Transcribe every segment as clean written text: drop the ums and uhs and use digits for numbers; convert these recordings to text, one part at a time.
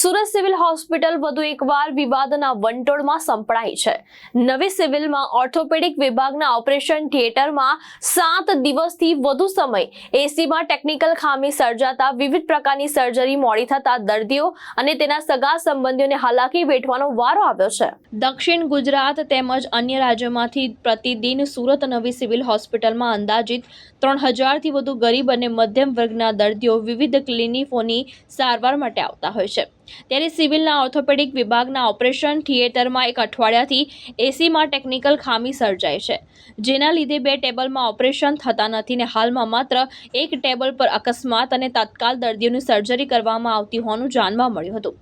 Surat civil hospital વધુ એકવાર વિવાદના વંટોળમાં સંપડાઈ છે। નવી સિવિલમાં ઓર્થોપેડિક વિભાગના ઓપરેશન થિયેટરમાં 7 દિવસથી વધુ સમય એસીમાં ટેકનિકલ ખામી સર્જાતા વિવિધ પ્રકારની સર્જરી મોડી થતા દર્દીઓ અને તેના સગા સંબંધીઓને હાલાકી વેઠવાનો વારો આવ્યો છે। દક્ષિણ ગુજરાત તેમજ અન્ય રાજ્યોમાંથી પ્રતિદિન સુરત નવી સિવિલ હોસ્પિટલમાં અંદાજિત 3000થી વધુ ગરીબ અને મધ્યમ વર્ગના દર્દીઓ વિવિધ ક્લિનિકોની સારવાર માટે આવતા હોય છે। ત્યારે સિવિલના ઓર્થોપેડિક વિભાગના ઓપરેશન થિયેટરમાં એક અઠવાડિયાથી એસીમાં ટેકનિકલ ખામી સર્જાઈ છે, જેના લીધે 2 ટેબલમાં ઓપરેશન થતા નથી ને હાલમાં માત્ર એક ટેબલ પર અકસ્માત અને તાત્કાલ દર્દીઓની સર્જરી કરવામાં આવતી હોવાનું જાણવા મળ્યું હતું।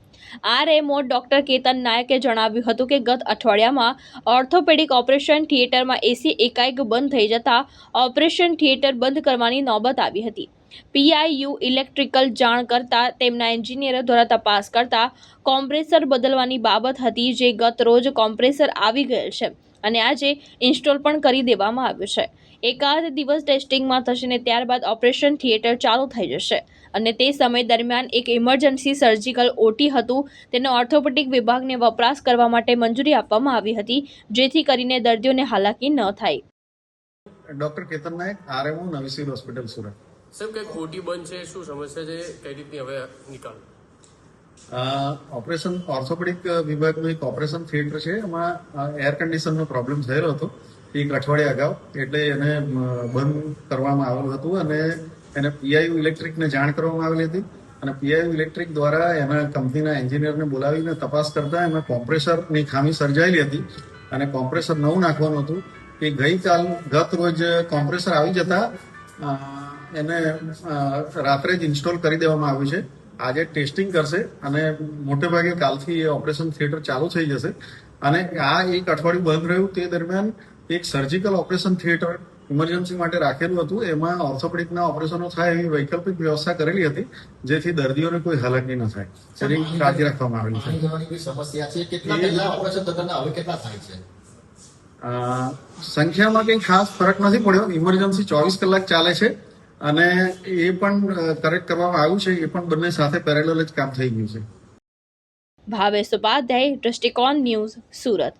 આરએમઓ ડોક્ટર કેતન નાયકે જણાવ્યું હતું કે ગત અઠવાડિયામાં ઓર્થોપેડિક ઓપરેશન થિયેટરમાં એસી એકાએક બંધ થઈ જતા ઓપરેશન થિયેટર બંધ કરવાની નોબત આવી હતી। પીઆઈયુ ઇલેક્ટ્રિકલ જાણ કરતા તેમના એન્જિનિયરો દ્વારા તપાસ કરતા કોમ્પ્રેસર બદલવાની બાબત હતી, જે ગત રોજ કોમ્પ્રેસર આવી ગયેલ છે અને આજે ઇન્સ્ટોલ પણ કરી દેવામાં આવ્યું છે। એકાદ દિવસ ટેસ્ટિંગમાં થશે ને ત્યારબાદ ઓપરેશન થિયેટર ચાલુ થઈ જશે અને તે સમય દરમિયાન એક ઇમરજન્સી સર્જિકલ ઓટી હતું, તેને ઓર્થોપેડિક વિભાગને વપરાશ કરવા માટે મંજૂરી આપવામાં આવી હતી, જેથી કરીને દર્દીઓને હાલાકી ન થાય। ડોક્ટર કેતન નાયક, આરએમઓ નવી સિવિલ હોસ્પિટલ સુરત। સાહેબ, કઈ ખોટી બંધ છે, શું સમસ્યા છે, કઈ રીતની હવે નિકાલ? ઓપરેશન ઓર્થોપેડિક વિભાગનું એક ઓપરેશન થિયેટર છે, એમાં એર કન્ડિશનનો પ્રોબ્લેમ થયેલો હતો એક અઠવાડિયા અગાઉ, એટલે એને બંધ કરવામાં આવેલું હતું અને એને પીઆઈયુ ઇલેક્ટ્રિકને જાણ કરવામાં આવેલી હતી અને પીઆઈયુ ઇલેક્ટ્રિક દ્વારા એના કંપનીના એન્જિનિયરને બોલાવીને તપાસ કરતા એમાં કોમ્પ્રેસરની ખામી સર્જાયેલી હતી અને કોમ્પ્રેસર નવું નાખવાનું હતું। એ ગત રોજ કોમ્પ્રેસર આવી જતા એને રાત્રે જ ઇન્સ્ટોલ કરી દેવામાં આવ્યું છે। આજે ટેસ્ટિંગ કરશે અને મોટે ભાગે કાલથી એ ઓપરેશન થિયેટર ચાલુ થઈ જશે અને આ એક અઠવાડિયું બંધ રહ્યું તે દરમિયાન એક સર્જિકલ ઓપરેશન થિયેટર ઇમરજન્સી માટે રાખેલું હતું, એમાં ઓર્થોપેડિકના ઓપરેશનો થાય એવી વૈકલ્પિક વ્યવસ્થા કરેલી હતી, જેથી દર્દીઓને કોઈ હાલાકી ન થાય તેની કાળજી રાખવામાં આવેલી છે। સંખ્યામાં કંઈ ખાસ ફરક નથી પડ્યો। ઇમરજન્સી 24 કલાક ચાલે છે અને એ પણ કરેક્ટ કરવામાં આવ્યું છે, એ પણ બંને સાથે પેરેલલ જ કામ થઈ ગયું છે। ભાવેશ ઉપાધ્યાય, દ્રષ્ટિકોણ ન્યૂઝ, સુરત।